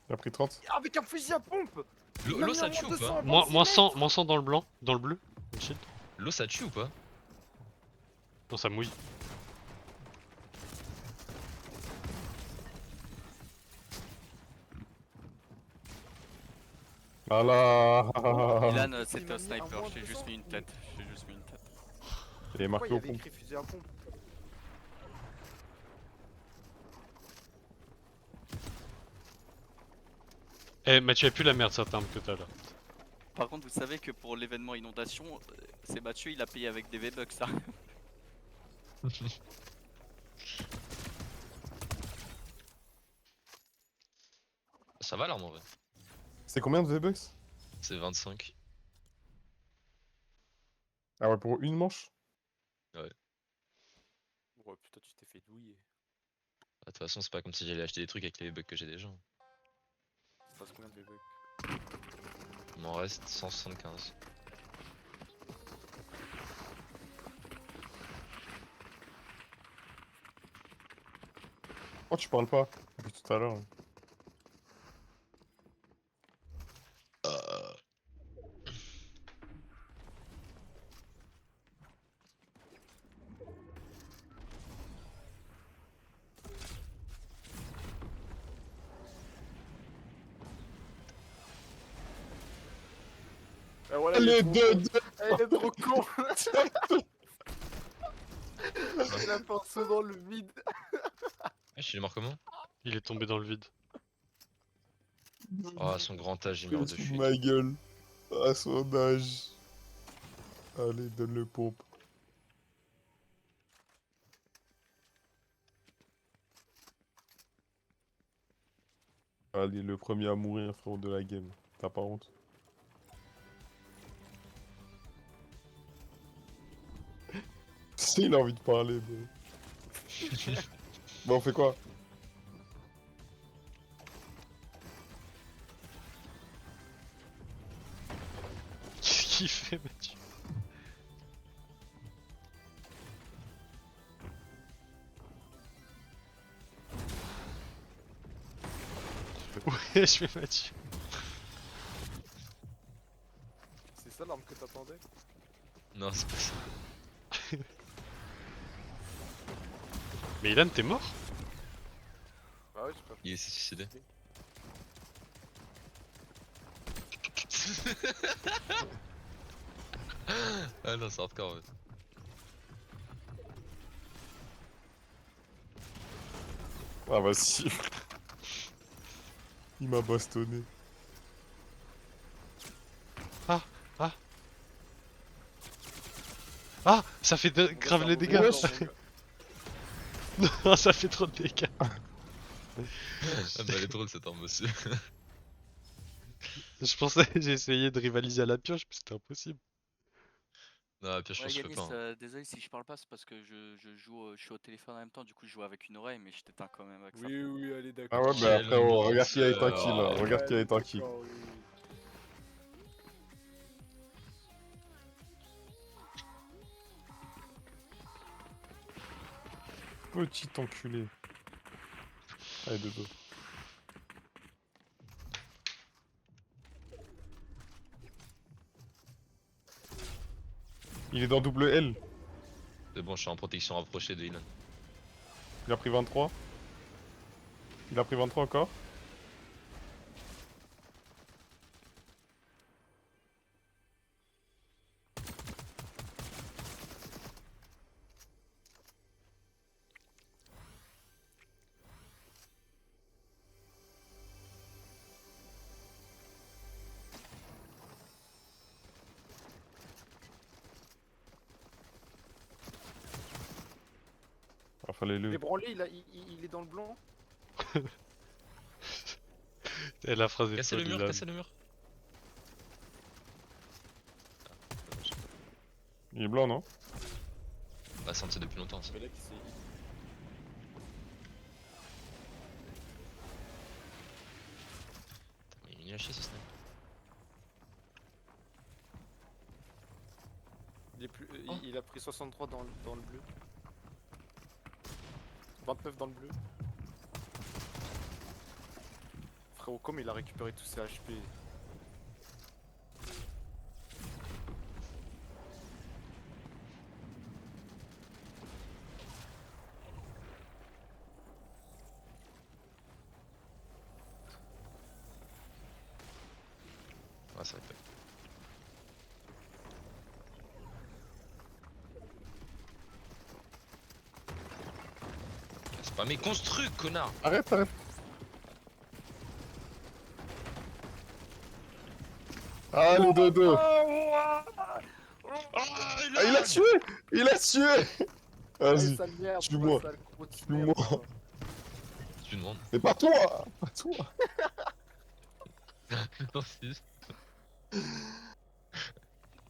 Il a pris 30. Avec un fusil à pompe. L'eau ça tue ou pas? Moins 100, moins 100 dans le blanc, dans le bleu. Oh, shit. L'eau ça tue ou pas? Non, ça mouille. Ah là. Ilan, Il c'était m'a un mis sniper, un moins j'ai juste 200. mis une tête. J'ai juste mis une tête. Il est Pourquoi marqué il y au avait pont. écrit fusil à pompe? Eh, Mathieu, a plus la merde, cette arme que t'as là. Par contre, vous savez que pour l'événement inondation, c'est Mathieu, il a payé avec des V-Bucks, ça. Ça va l'arme en vrai. C'est combien de V-Bucks? C'est 25. Ah ouais, pour une manche? Ouais, putain, tu t'es fait douiller. De toute façon, c'est pas comme si j'allais acheter des trucs avec les bugs que j'ai déjà. Ça passe combien de bébés? Il m'en reste 175. Oh, tu parles pas depuis tout à l'heure. Et voilà, Les il est deux, trop con. Il est trop con. Il a fait un saut dans le vide. Ah, je suis mort comment? Il est tombé dans le vide. Oh, à son grand âge, il Il meurt se de fout de chute. ma gueule. À son âge. Allez, donne le pompe. Allez, le premier à mourir, frérot de la game. T'as pas honte? Si, il a envie de parler, mais... Bon, on fait quoi? Qu'est-ce qu'il fait, Mathieu? Ouais, je fais Mathieu. C'est ça l'arme que t'attendais? Non, c'est pas ça. Mais Ilan, t'es mort? Bah ouais, j'ai pas Il s'est suicidé. Ah non, c'est hardcore en fait. Ah bah si. Il m'a bastonné. Ah, ça fait grave les dégâts. Non, ça fait trop de dégâts. Ah bah elle est drôle cette arme aussi. Je pensais, j'ai essayé de rivaliser à la pioche, mais c'était impossible. Non, pire, je Ouais, pense que je peux Yanis, pas. Hein. désolé si je parle pas, c'est parce que je joue, je suis au téléphone en même temps, du coup je joue avec une oreille, mais je t'éteins quand même avec ça. Oui, oui, allez, Ah d'accord. ouais, bah Quel frérot, regarde qui est menteur. tranquille, hein. Regarde qui est tranquille. D'accord, oui. Petit enculé. Allez, dodo. Il est dans double L. C'est bon, je suis en protection rapprochée de Ilan. Il a pris 23. Il a pris 23 encore. Ah, fallait le. Débranlé, il est dans le blanc. Et la phrase est Cassez le folle, mur, Ilan. cassez le mur. Il est blanc, non? Bah, ça on le sait depuis longtemps. Ça. Mais là, qui c'est Mais il est nul à chier ce snipe. il, est plus, il a pris 63 dans le bleu. 29 dans le bleu. Frérot, comme il a récupéré tous ses HP. Ouais, ça va être. C'est pas mes construits, connard! Arrête, arrête. Ah, le dodo. Ah, Ah, il a tué. Il a tué. Vas-y, sale merde, tue-moi. sale grosse tue-moi. merde, quoi. Tu demandes. Mais pas toi. Pas toi. Non, si.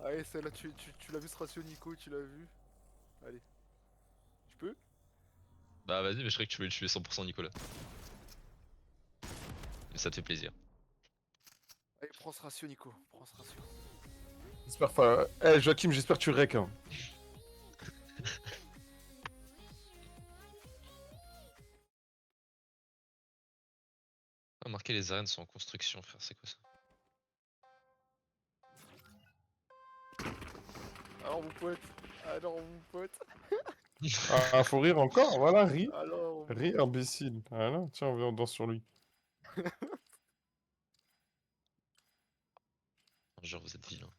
Allez, celle-là, tu l'as vu ce ratio, Nico, tu l'as vu? Allez. Je peux? Bah, vas-y, mais je croyais que tu voulais le tuer 100% Nicolas. Mais ça te fait plaisir. Allez, prends ce ratio, Nico. Prends ce ratio. J'espère pas. Eh, Joachim, j'espère que tu rec. Hein. Ah, marqué les arènes sont en construction, frère, c'est quoi ça? Alors, mon pote. Alors, mon pote. Ah, faut rire encore. Voilà, ris. Alors. Ris, imbécile. Voilà, tiens, on danse sur lui. Genre, vous êtes vilain.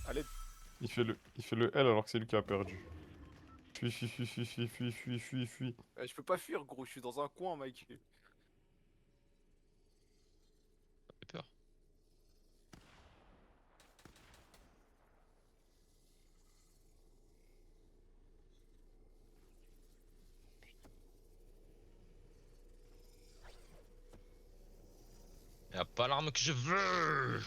Allez. Il fait le L alors que c'est lui qui a perdu. Fuis, fuis, fuis, fuis, fuis, fuis, fuis, fuis, fuis. Je peux pas fuir, gros. Je suis dans un coin, mec. J'ai peur. Y'a pas l'arme que je veux!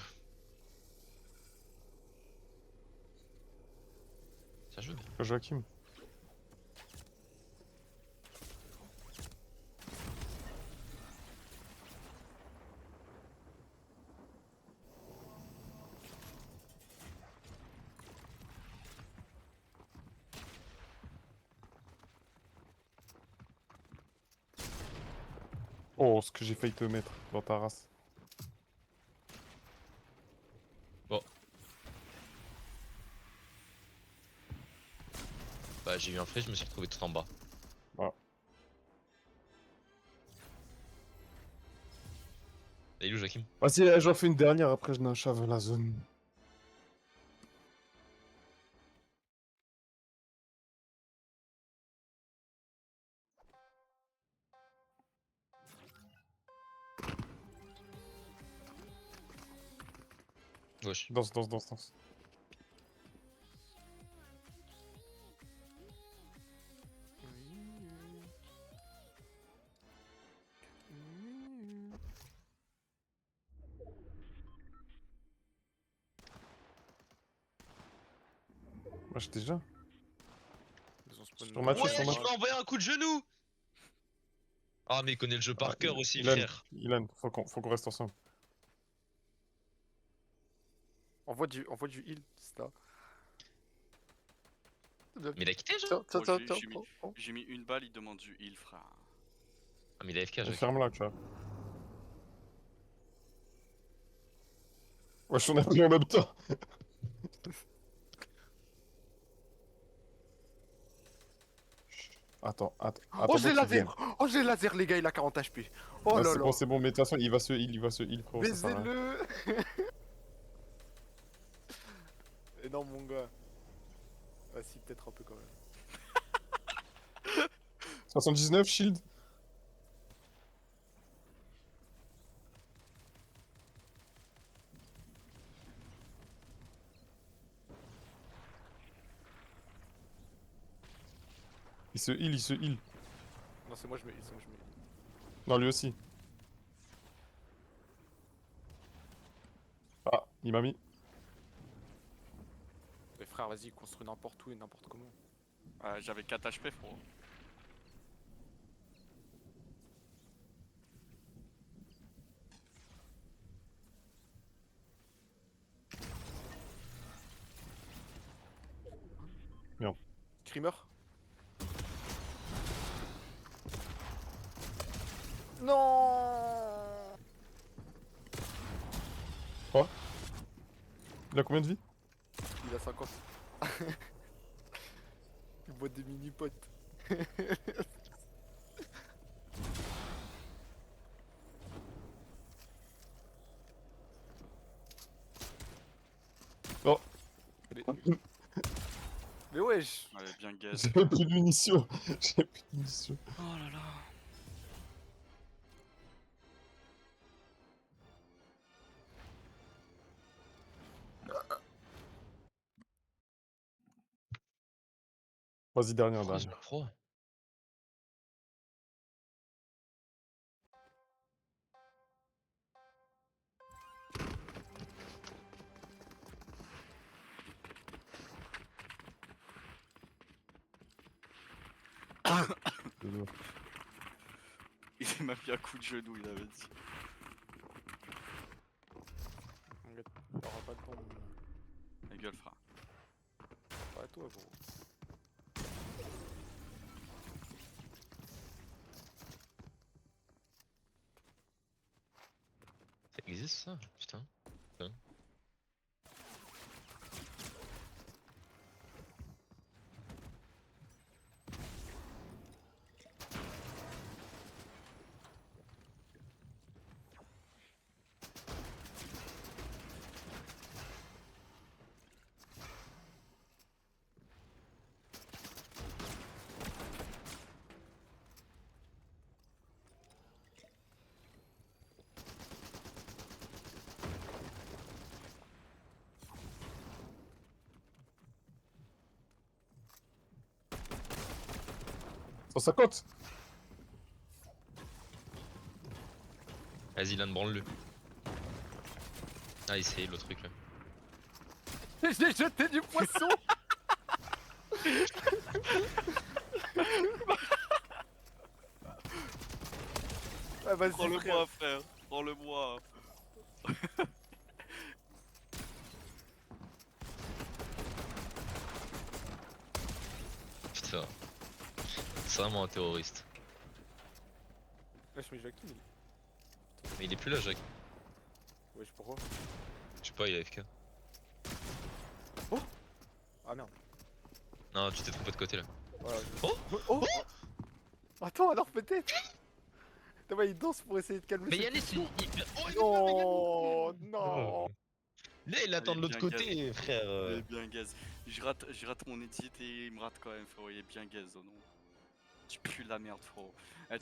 Ça joue bien. Joachim. Oh, ce que j'ai failli te mettre dans ta race. Bah, j'ai eu un frais, je me suis retrouvé tout en bas. Et il est où, Joachim? Vas-y, eh, j'en fais une dernière, après je n'achève la zone. Gauche. Danse, danse, danse, danse. Moi, j'ai déjà. Ils ont spawn Sur Mathieu, Ouais, sur je Mathieu. vais envoyer un coup de genou! Ah, mais il connaît le jeu par cœur aussi, Ilan, frère. Ilan, faut qu'on reste ensemble. Envoie du heal, c'est là. Mais il a quitté, genre? Tiens, tiens, Oh, tiens, j'ai- tiens. j'ai mis- J'ai mis une balle, il demande du heal, frère. Ah, mais il a FK, Joachim. Ferme-la, tu vois. Wesh, on a pris en même temps. Attends, attends. Oh, j'ai pas qu'il vienne. laser! Oh, j'ai laser, les gars, il a 40 HP. Oh Ah, là là. c'est bon, mais de toute façon, il va se heal, frérot, ça sert à rien. Baisez-le! Et non, mon gars. Ah, si, peut-être un peu quand même. 79, shield. Il se heal, il se heal. Non, c'est moi, je mets heal, c'est moi, je mets heal. Non, lui aussi. Il m'a mis. Mais frère, vas-y, construis n'importe où et n'importe comment. J'avais 4 HP, frérot. Screamer. Non. Il a combien de vie? Il a 50. Il boit des mini-potes. Oh. Mais wesh. Allez, bien gaze. J'ai plus de munitions. J'ai plus de munitions. Oh là là. Vas-y, dernière, Pourquoi dernière. c'est pro? Il m'a mis un coup de genou, il avait dit. T'auras pas de temps, mon... La gueule, frère. Pas à toi, gros. Ça existe ça? Putain. Sur sa côte. Vas-y, Lan, branle-le. Ah, c'est le truc là. J'ai jeté du poisson. Ah, vas-y, frère. Prends-le-moi, frère. Prends-le-moi. Putain. C'est vraiment un terroriste. Wesh, mais Jackie, Mais il est plus là, Jacques. wesh, pourquoi? Je sais pas, il est AFK. Ah merde. Non, tu t'es trompé de côté là. Voilà. Oh Oh. Attends, alors peut-être. T'as vu, il danse pour essayer de calmer Mais cette Yannis, tension. Oh, Non, non. là, il attend de Il est l'autre bien côté, frère. Il est bien gaze. Je rate mon edit et il me rate quand même, frérot. Il est bien gaze, oh non. Tu pues la merde, frérot.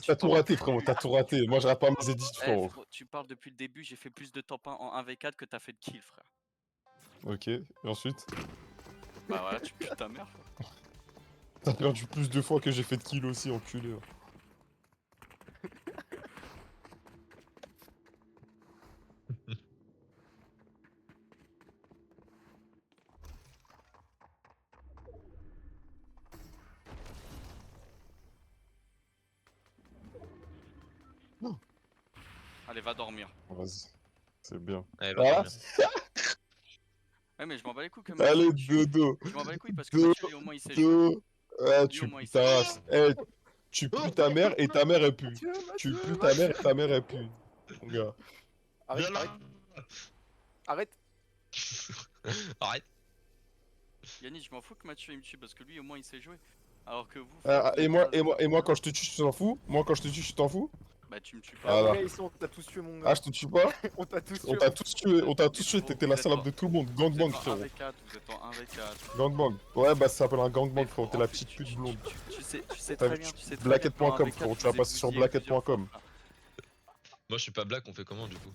T'as tout raté, frérot. T'as tout raté. Moi, je rate pas mes edits, frérot. Frérot, tu parles depuis le début, j'ai fait plus de top 1 en 1v4 que t'as fait de kill, frère. Ok. Et ensuite? Bah voilà, tu pues ta mère, frère. T'as perdu plus de fois que j'ai fait de kills aussi, enculé. Allez, va dormir. Vas-y. C'est bien. Allez, Ah. va dormir. Ouais, mais je m'en bats les couilles que Allez, Mathieu. dodo. Je m'en bats les couilles parce que Mathieu, au moins, il sait jouer. Dodo. Ah, Lui, tu au moins, il pues ta sait race. Eh, tu pues ta mère et ta mère elle pue. Mathieu, Tu Mathieu, pues ta mère et ta mère elle pue. Mon gars. Arrête, Viens là. arrête. Arrête. Yannick, je m'en fous que Mathieu il me tue parce que lui, au moins, il sait jouer. Alors que vous. Ah, vous et êtes moi, pas- et moi, et moi, quand je te tue, tu t'en fous? Moi, quand je te tue, tu t'en fous? Bah, tu me tues Ah, pas. Voilà. regarde ici, on t'a tous tué, mon Ah, gars. je te tue pas? On t'a tous tué. On t'a tous tué, on t'a tous tué, Vous t'étais la êtes salope en- de tout le monde. Vous Gangbang, êtes en frérot. 1v4, vous êtes en 1v4. Gangbang. Ouais, bah ça s'appelle un Mais gangbang, frérot. T'es en la plus, petite pute blonde. Tu sais T'as très vu, bien, tu sais très bien. Blackett.com, qu'en 1v4, frérot. Tu vous vas passer sur êtes bousillé plusieurs blackett.com. fois. Moi, je suis pas black, on fait comment du coup?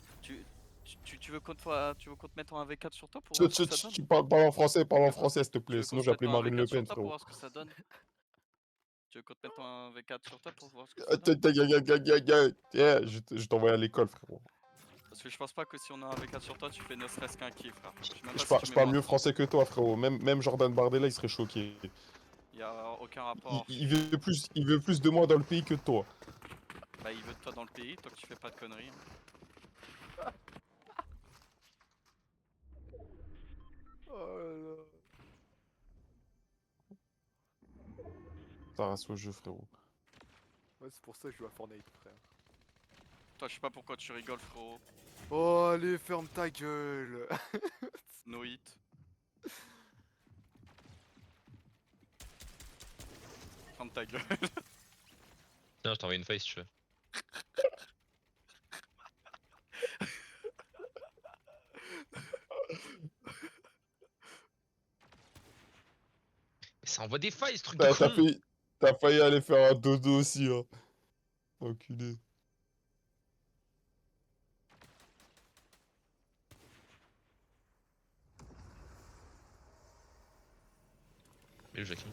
Tu veux qu'on te mette en 1v4 sur toi pour Tu, voir ce tu, que ça tu, donne? tu parles en français, parle en français, s'il te Tu plaît. veux Sinon, qu'on j'ai te appelé mette en Marine 1v4 Le sur Pen, toi pour frérot. voir ce que ça donne? Tu veux qu'on te mette en 1v4 sur toi pour voir ce que ça donne? Yeah, je t'envoie à l'école, frérot. Parce que je pense pas que si on a un V4 sur toi, tu fais ne serait-ce qu'un kill, frère. Je sais même pas Je si parle, tu je mets parle mort. mieux français que toi, frérot. Même Jordan Bardella, il serait choqué. Y a aucun Il, rapport. il veut plus de moi dans le pays que de toi. Bah, il veut de toi dans le pays, toi que tu fais pas de conneries. Oh là là. Ça reste au jeu, frérot. Ouais, c'est pour ça que je joue à Fortnite, frère. Toi, je sais pas pourquoi tu rigoles, frérot. Oh, allez, ferme ta gueule. No hit. Ferme ta gueule. Tiens, je t'envoie une face si tu veux. Mais ça envoie des failles ce truc de con. T'as failli aller faire un dodo aussi, hein. Enculé. Mais le Jackie.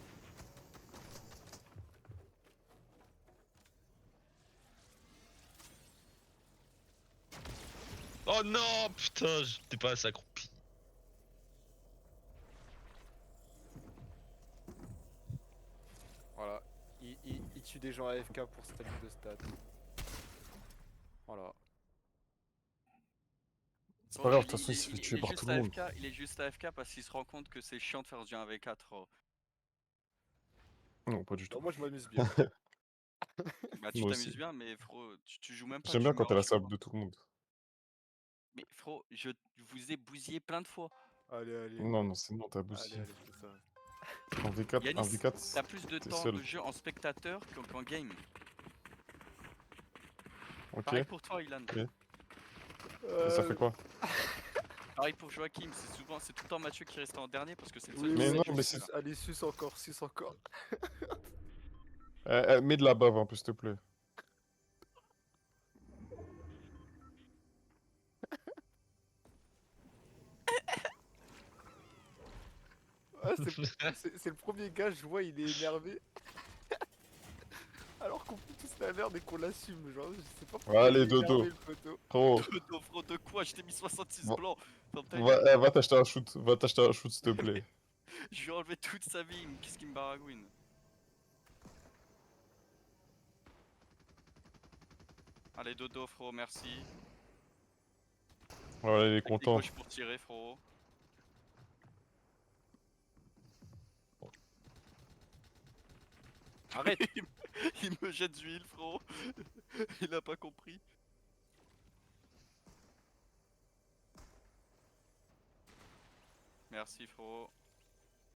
Oh non, putain, j'étais pas assez accroupi. Voilà. Il tue des gens AFK pour sa ligne de stats. Voilà. C'est pas grave, de toute façon, il se fait tuer est par juste tout le monde. AFK, il est juste AFK parce qu'il se rend compte que c'est chiant de faire du 1v4. Non, pas du Non, tout. moi je m'amuse bien. Bah, tu Moi t'amuses aussi. bien, mais frérot, tu joues même pas, J'aime tu bien quand meurs t'as à la chaque sable fois. de tout le monde. Mais frérot, je vous ai bousillé plein de fois. Allez, allez. Non, non, c'est non, t'as Allez, bousillé. allez, c'est ça. En V4, un Yanis, V4, t'as plus de t'es temps seul. de jeu en spectateur qu'en game. Ok. Pareil pour toi, Ilan. Et ça fait quoi? Pareil pour Joachim, c'est tout le temps Mathieu qui reste en dernier parce que c'est le seul Oui, qui Mais sait non, jouer, mais c'est c'est. là. Allez, suce encore, suce encore. Mets de la bave un peu, s'il te plaît. Ouais, c'est le premier gars, je vois, il est énervé. Alors qu'on fout tous la merde et qu'on l'assume, genre, je sais pas pourquoi Allez, il est dodo. énervé le poteau. Frérot, Frérot, de quoi? Je t'ai mis 66 Va- blancs. Ferme ta gueule. va t'acheter un shoot. Va t'acheter un shoot, s'il te plaît. Je lui ai enlevé toute sa vie, qu'est-ce qu'il me baragouine? Allez, dodo, frérot, merci. Voilà, il est Avec les content. gauches pour tirer, frérot. Arrête. Il me jette d'huile, frérot. Il a pas compris. Merci, frérot.